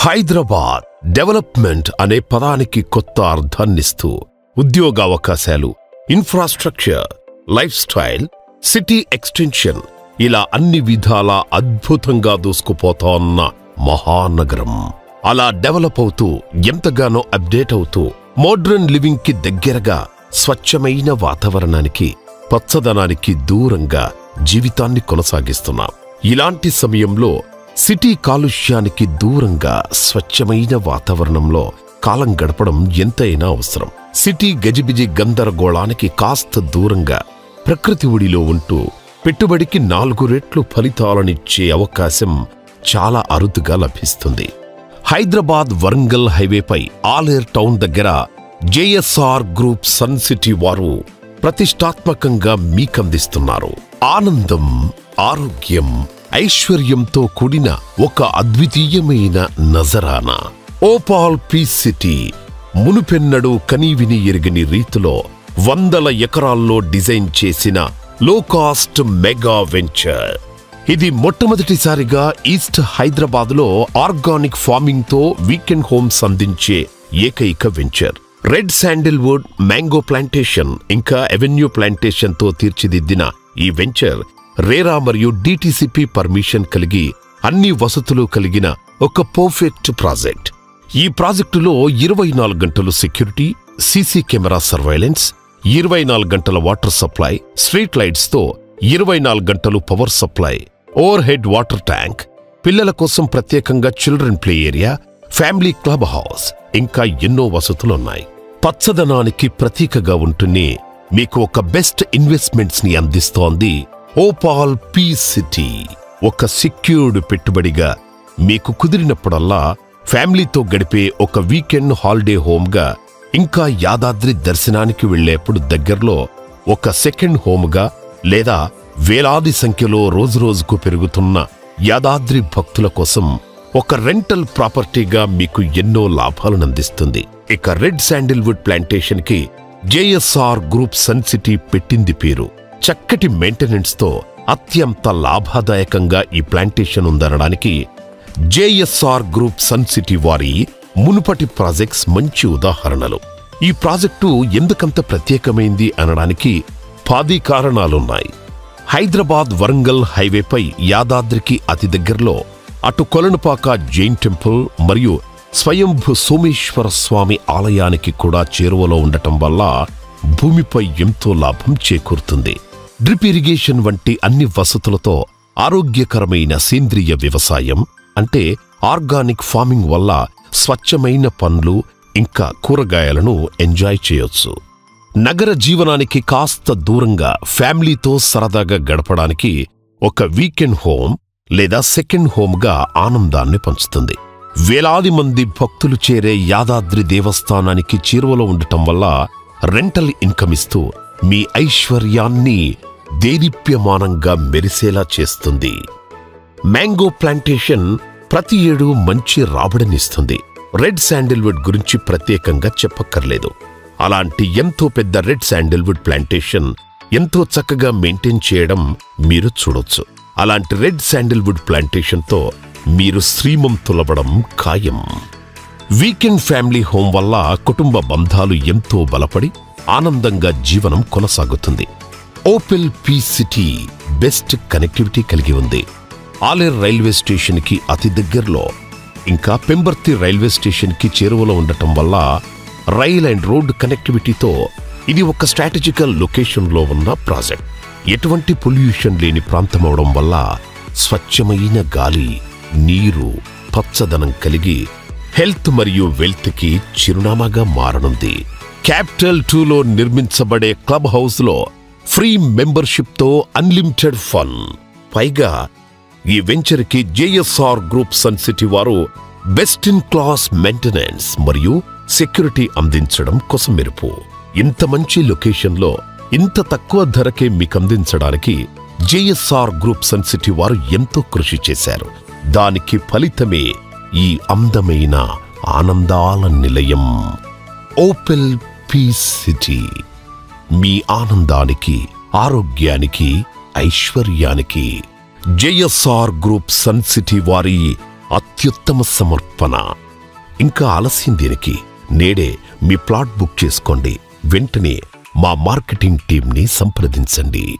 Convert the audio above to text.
Hyderabad development అనే పదానికి కొత్త అర్థాన్నిస్తూ ఉద్యోగావకాశాలు, infrastructure, lifestyle, city extension ఇలా అన్ని విధాలా అద్భుతంగా దూసుకుపోతోన్న మహానగరం. అలా డెవలప్ అవుతూ ఎంతగానో అప్డేట్ అవుతూ మోడ్రన్ లివింగ్ కి దగ్గరగా స్వచ్ఛమైన వాతావరణానికి, పచ్చదనానికి దూరంగా జీవితాన్ని కొనసాగిస్తున్నాం. ఇలాంటి సమయంలో సిటీ కాలుష్యానికి దూరంగా స్వచ్ఛమైన వాతావరణంలో కాలం గడపడం ఎంతైనా అవసరం. సిటీ గజిబిజి గందరగోళానికి కాస్త దూరంగా ప్రకృతి ఒడిలో ఉంటూ పెట్టుబడికి 4 రెట్లు ఫలితాలనిచ్చే అవకాశం చాలా అరుదుగా లభిస్తుంది. హైదరాబాద్ వరంగల్ హైవేపై ఆలేర్ టౌన్ దగ్గర జేఎస్ఆర్ గ్రూప్ సన్ సిటీ వారు ప్రతిష్టాత్మకంగా మీకందిస్తున్నారు ఆనందం, ఆరోగ్యం, ఐశ్వర్యంతో కూడిన ఒక అద్వితీయమైన నజరానా. ఓపాల్ పీస్ సిటీ మునుపెన్నడూ కనీవిని ఎరుగని రీతిలో 100 ఎకరాల్లో డిజైన్ చేసిన లో కాస్ట్ మెగా వెంచర్. ఇది మొట్టమొదటిసారిగా ఈస్ట్ హైదరాబాద్లో ఆర్గానిక్ ఫార్మింగ్ తో వీకెండ్ హోమ్స్ అందించే ఏకైక venture. Red Sandalwood, mango plantation ఇంకా ఎవెన్యూ ప్లాంటేషన్ తో తీర్చిదిద్దిన ఈ వెంచర్ రేరా మరియు డిటిసిపి పర్మిషన్ కలిగి అన్ని వసతులు కలిగిన ఒక పర్ఫెక్ట్ ప్రాజెక్ట్. ఈ ప్రాజెక్టులో 24 గంటలు సెక్యూరిటీ, సీసీ కెమెరా సర్వైలెన్స్, 24 గంటల వాటర్ సప్లై, స్ట్రీట్ లైట్స్ తో 24 గంటలు power supply, over head water tank, పిల్లల కోసం ప్రత్యేకంగా children play area, family club house ఇంకా ఎన్నో వసతులున్నాయి. పచ్చదనానికి ప్రతీకగా ఉంటూనే మీకు ఒక బెస్ట్ ఇన్వెస్ట్మెంట్స్ ని అందిస్తోంది ఓపాల్ పీస్ సిటీ. ఒక సెక్యూర్డ్ పెట్టుబడిగా మీకు కుదిరినప్పుడల్లా ఫ్యామిలీతో గడిపే ఒక వీకెండ్ హాలిడే హోమ్గా, ఇంకా యాదాద్రి దర్శనానికి వెళ్లేప్పుడు దగ్గరలో ఒక సెకండ్ హోమ్గా, లేదా వేలాది సంఖ్యలో రోజురోజుకు పెరుగుతున్న యాదాద్రి భక్తుల కోసం ఒక రెంటల్ ప్రాపర్టీగా మీకు ఎన్నో లాభాలను అందిస్తుంది. ఇక రెడ్ శాండిల్వుడ్ ప్లాంటేషన్ కి జేఎస్ఆర్ గ్రూప్ సన్ సిటీ పెట్టింది పేరు. చక్కటి మెయింటెనెన్స్ తో అత్యంత లాభదాయకంగా ఈ ప్లాంటేషన్ ఉందనడానికి జేఎస్ఆర్ గ్రూప్ సన్ సిటీ వారి మునుపటి ప్రాజెక్ట్స్ మంచి ఉదాహరణలు. ఈ ప్రాజెక్టు ఎందుకంత ప్రత్యేకమైంది అనడానికి 10 కారణాలున్నాయి. హైదరాబాద్ వరంగల్ హైవేపై యాదాద్రికి అతి దగ్గరలో అటు కొలనుపాక జైన్ టెంపుల్ మరియు స్వయంభు సోమేశ్వర స్వామి ఆలయానికి కూడా చేరువలో ఉండటం వల్ల భూమిపై ఎంతో లాభం చేకూరుతుంది. డ్రిప్ ఇరిగేషన్ వంటి అన్ని వసతులతో ఆరోగ్యకరమైన సేంద్రియ వ్యవసాయం అంటే ఆర్గానిక్ ఫార్మింగ్ వల్ల స్వచ్ఛమైన పండ్లు ఇంకా కూరగాయలను ఎంజాయ్ చేయొచ్చు. నగర జీవనానికి కాస్త దూరంగా ఫ్యామిలీతో సరదాగా గడపడానికి ఒక వీకెండ్ హోమ్ లేదా సెకండ్ హోమ్గా ఆనందాన్ని పంచుతుంది. వేలాది మంది భక్తులు చేరే యాదాద్రి దేవస్థానానికి చేరువలో ఉండటం వల్ల రెంటల్ ఇన్కమ్ ఇస్తూ మీ ఐశ్వర్యాన్ని దేదీప్యమానంగా మెరిసేలా చేస్తుంది. మ్యాంగో ప్లాంటేషన్ ప్రతి ఏడూ మంచి రాబడినిస్తుంది. రెడ్ శాండిల్వుడ్ గురించి ప్రత్యేకంగా చెప్పక్కర్లేదు. అలాంటి ఎంతో పెద్ద రెడ్ శాండిల్వుడ్ ప్లాంటేషన్ ఎంతో చక్కగా మెయింటైన్ చేయడం మీరు చూడొచ్చు. అలాంటి రెడ్ శాండిల్వుడ్ ప్లాంటేషన్తో మీరు శ్రీమంతులవ్వడం ఖాయం. వీకెండ్ ఫ్యామిలీ హోమ్ వల్ల కుటుంబ బంధాలు ఎంతో బలపడి ఆనందంగా జీవనం కొనసాగుతుంది. ఓపెల్ పీస్ సిటీ బెస్ట్ కనెక్టివిటీ కలిగి ఉంది. ఆలేర్ రైల్వే స్టేషన్ కి అతి దగ్గరలో, ఇంకా పెంబర్తి రైల్వే స్టేషన్ కి చేరువలో ఉండటం వల్ల రైల్ అండ్ రోడ్ కనెక్టివిటీతో ఇది ఒక స్ట్రాటజికల్ లొకేషన్లో ఉన్న ప్రాజెక్ట్. ఎటువంటి పొల్యూషన్ లేని ప్రాంతమవడం వల్ల స్వచ్ఛమైన గాలి, నీరు, పచ్చదనం కలిగి హెల్త్ మరియు వెల్త్ కి చిరునామాగా మారనుంది. క్యాపిటల్ 2లో నిర్మించబడే క్లబ్ హౌస్ లో ఫ్రీ మెంబర్షిప్ తో అన్లిమిటెడ్ ఫన్. పైగా ఈ వెంచర్ కి జేఎస్ఆర్ గ్రూప్ సన్ సిటీ వారు బెస్ట్ ఇన్ క్లాస్ మెయింటెనెన్స్ మరియు సెక్యూరిటీ అందించడం కోసం మెరుపు. ఇంత మంచి లొకేషన్లో ఇంత తక్కువ ధరకే మీకందించడానికి జేఎస్ఆర్ గ్రూప్ సన్ సిటీ వారు ఎంతో కృషి చేశారు. దానికి ఫలితమే ఈ అందమైన ఆనందాల నిలయం ఓపెల్ పీస్ సిటీ. మీ ఆనందానికి, ఆరోగ్యానికి, ఐశ్వర్యానికి జేఎస్ఆర్ గ్రూప్ సన్ సిటీ వారి అత్యుత్తమ సమర్పణ. ఇంకా ఆలస్యం దేనికి? నేడే మీ ప్లాట్ బుక్ చేసుకోండి. వెంటనే మా మార్కెటింగ్ టీంని సంప్రదించండి.